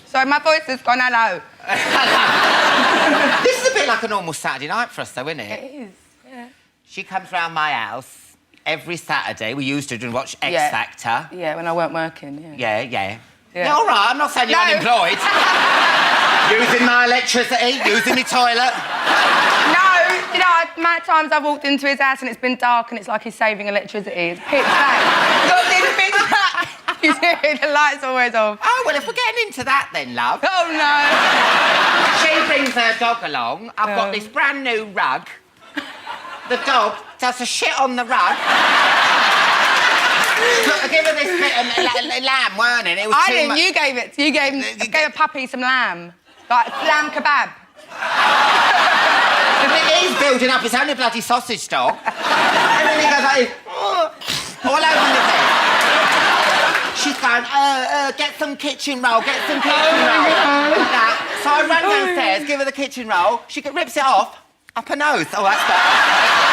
Sorry, my voice has gone hello. This is a bit like a normal Saturday night for us, though, isn't it? It is, yeah. She comes round my house every Saturday. We used to watch X Factor. Yeah, when I weren't working, yeah. Yeah. All right, I'm not saying you're unemployed. Using my electricity, using my toilet. No, you know, many times I've walked into his house and it's been dark and it's like he's saving electricity. It's pitch black. Got this pitch black. You see, the light's always off. Oh, well, if we're getting into that then, love. Oh, no. She brings her dog along. I've got this brand new rug. The dog does a shit on the rug. Look, I gave her this bit of lamb, weren't it? It was I didn't, you gave it. You gave a puppy some lamb. Like lamb kebab. He's building up his own bloody sausage dog. And then he goes like, all over the bed. She's going, get some kitchen roll, get some kitchen roll. Like that. So I run downstairs, give her the kitchen roll. She rips it off, up her nose. Oh, that's bad.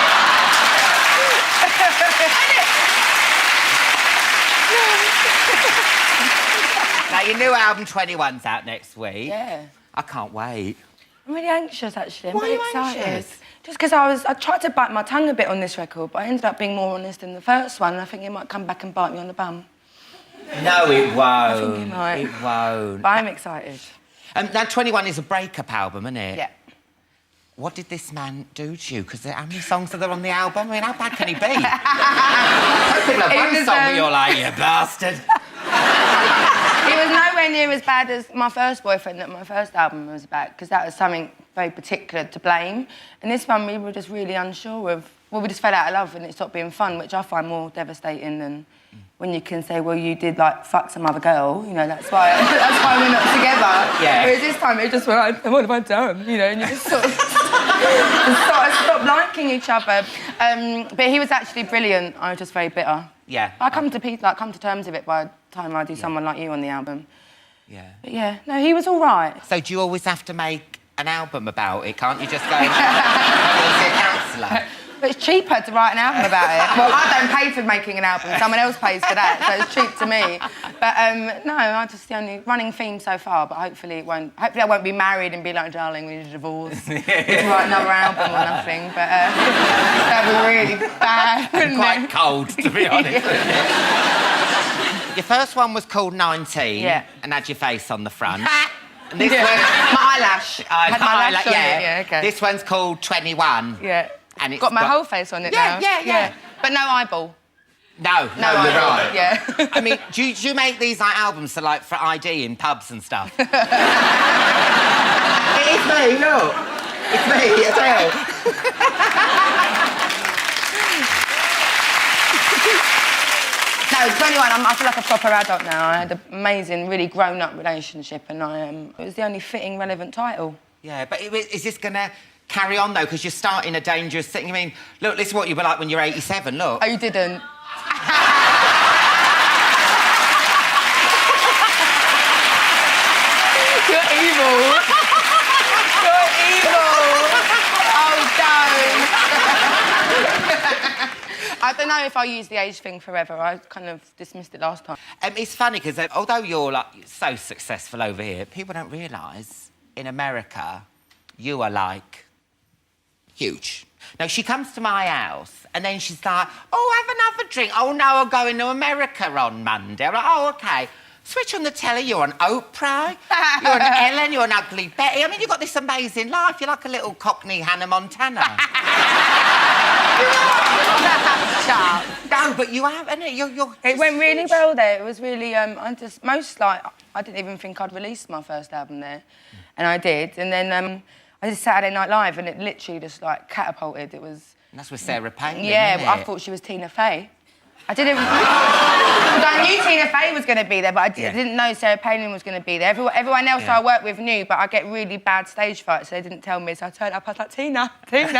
Now, your new album, 21's out next week. Yeah. I can't wait. I'm really anxious, actually. I'm Why really are you excited. anxious? Just because I tried to bite my tongue a bit on this record, but I ended up being more honest than the first one, and I think it might come back and bite me on the bum. No, it won't. I think it might. It won't. But I'm excited. Now, 21 is a breakup album, isn't it? Yeah. What did this man do to you? Because how many songs are there on the album? I mean, how bad can he be? Most people have one song where you're like, you bastard. He was nowhere near as bad as my first boyfriend that my first album was about, because that was something very particular to blame. And this one, we were just really unsure of... Well, we just fell out of love and it stopped being fun, which I find more devastating than when you can say, well, you did, like, fuck some other girl, you know, that's why we're not together. Yeah. Whereas this time, it just went like, what have I done? You know, and you just sort of... stop liking each other. But he was actually brilliant. I was just very bitter. Yeah. I come to terms with it by the time I do Someone Like You on the album. Yeah. But yeah, no, he was all right. So do you always have to make an album about it? Can't you just go and see a counsellor? But it's cheaper to write an album about it. Well, I don't pay for making an album. Someone else pays for that, so it's cheap to me. But no, I just the only running theme so far. But hopefully it won't. Hopefully I won't be married and be like, darling, we need a divorce. We need to write another album or nothing. But that'd be really bad. And quite cold, to be honest. Yeah. Your first one was called 19. Yeah. And had your face on the front. And this one, my eyelash. Had my eyelash on it. Yeah, okay. This one's called 21. Yeah. And it's got my whole face on it now. Yeah. But no eyeball. No, you're right. Yeah. I mean, do you make these like albums for ID in pubs and stuff? It is me, look. It's me, Adele. No, 21, I feel like a proper adult now. I had an amazing, really grown-up relationship and it was the only fitting, relevant title. Yeah, but is this going to carry on, though? Because you're starting a dangerous thing. I mean, look, this is what you were like when you're 87, look. Oh, you didn't? You're evil. You're evil. Oh, don't. I don't know if I'll use the age thing forever. I kind of dismissed it last time. It's funny, because although you're, like, so successful over here, people don't realise, in America, you are, like, huge. Now, she comes to my house, and then she's like, oh, have another drink. Oh, no, I'm going to America on Monday. I'm like, oh, OK. Switch on the telly, you're on Oprah, you're on Ellen, you're on Ugly Betty. I mean, you've got this amazing life. You're like a little Cockney Hannah Montana. No, but you haven't. It went really well there. It was really, I didn't even think I'd released my first album there. And I did. And then I did Saturday Night Live and it literally just, like, catapulted. It was... And that's with Sarah Palin, yeah, isn't it? I thought she was Tina Fey. I didn't... I knew Tina Fey was going to be there, but I didn't know Sarah Palin was going to be there. Everyone else I worked with knew, but I get really bad stage fright, so they didn't tell me. So I turned up, I was like, Tina. She didn't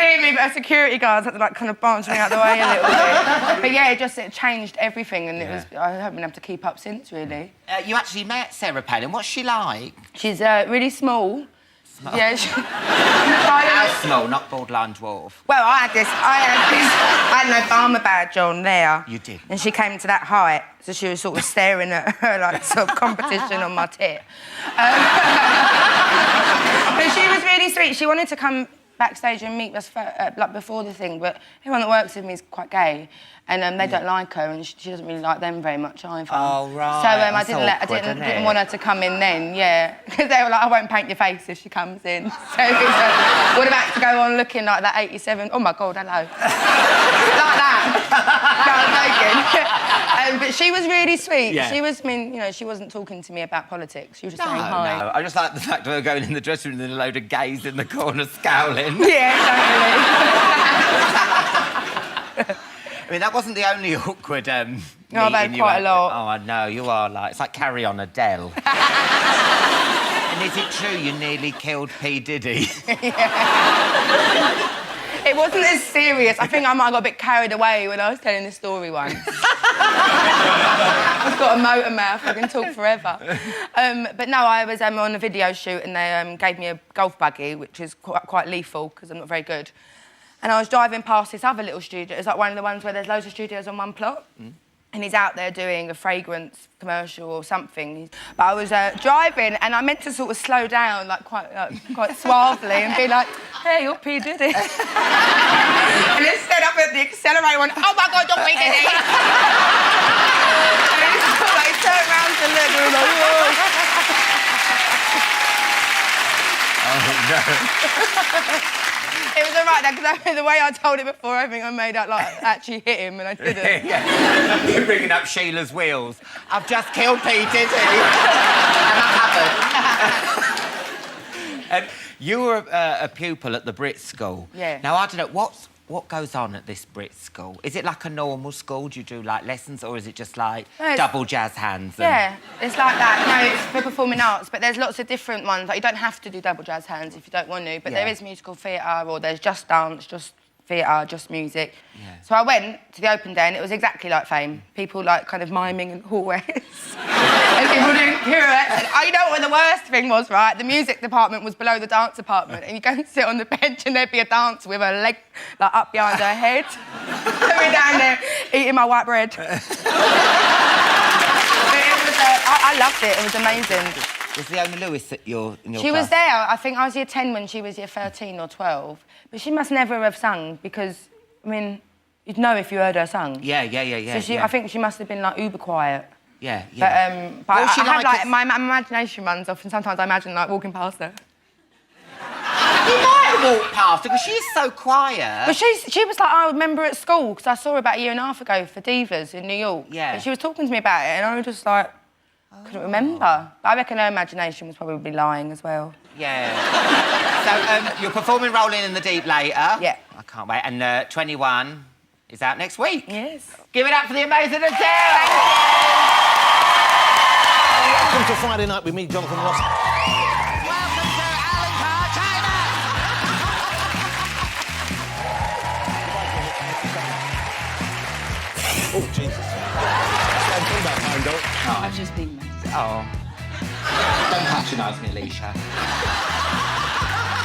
hear me, but her security guards had to, like, kind of branch me out the way a little bit. But yeah, it changed everything, and I haven't been able to keep up since, really. You actually met Sarah Palin. What's she like? She's really small. Yeah, How small, not borderline dwarf. Well, I had Obama badge on there. You did. And she came to that height, so she was sort of staring at her, like, sort of competition on my tit. But she was really sweet. She wanted to come backstage and meet us like before the thing, but everyone that works with me is quite gay, and they don't like her, and she doesn't really like them very much either. Oh, right. So I didn't want her to come in then, yeah, because they were like, I won't paint your face if she comes in. So it was, would have had to go on looking like that 87. Oh my God, hello. Like that. No, I'm joking. But she was really sweet. Yeah. She was, I mean, you know, she wasn't talking to me about politics. She was just saying hi. No, I just like the fact that we were going in the dressing room and a load of gays in the corner scowling. Yeah, totally. I mean, that wasn't the only awkward No, I've meeting had you quite had. a lot. Oh, I know, you are like... It's like Carry On Adele. And is it true you nearly killed P. Diddy? It wasn't as serious. I think I might have got a bit carried away when I was telling this story once. I've got a motor mouth, I can talk forever. But no, I was on a video shoot and they gave me a golf buggy, which is quite lethal because I'm not very good. And I was driving past this other little studio. It's like one of the ones where there's loads of studios on one plot. Mm. And he's out there doing a fragrance commercial or something. But I was driving and I meant to sort of slow down, like quite suavely and be like, hey, you're P. Diddy. And instead up at the accelerator and went, oh my God, you're P. Diddy. And he sort of like turned around to look and was like, whoa. Oh, no. It was all right, though, because the way I told it before, I think I made out like actually hit him, and I didn't. Yeah. You're bringing up Sheila's wheels. I've just killed P. Diddy. And you were a pupil at the Brit School. Yeah. Now, I don't know, what goes on at this Brit School? Is it like a normal school? Do you do, like, lessons, or is it just, like, double jazz hands? Yeah, it's like that. No, it's for performing arts, but there's lots of different ones. Like, you don't have to do double jazz hands if you don't want to, but there is musical theatre, or there's just dance, just theatre, just music. Yeah. So I went to the open day and it was exactly like Fame. People, like, kind of miming in hallways. And people didn't hear it. And, you know what the worst thing was, right? The music department was below the dance department, and you go and sit on the bench and there'd be a dancer with her leg, like, up behind her head. Coming down there, eating my white bread. But it was, I loved it. It was amazing. Was Leona Lewis in your She class? was there. I think I was year 10 when she was year 13 or 12. But she must never have sung because, I mean, you'd know if you heard her sung. Yeah. So I think she must have been, like, uber quiet. Yeah. But I have, like, my imagination runs off, and sometimes I imagine, like, walking past her. You might have walked past her because she is so quiet. But she was like, I remember at school, because I saw her about a year and a half ago for Divas in New York. Yeah. And she was talking to me about it, and I was just like, couldn't remember. But I reckon her imagination was probably lying as well. Yeah. So you're performing Rolling in the Deep later. Yeah. I can't wait. And 21 is out next week. Yes. Give it up for the amazing Adele. Welcome to Friday Night with me, Jonathan Ross. Welcome to Alan Carr China. Oh, Jesus. Come back, man, don't. I've just been... Oh. Don't patronise me, Alicia.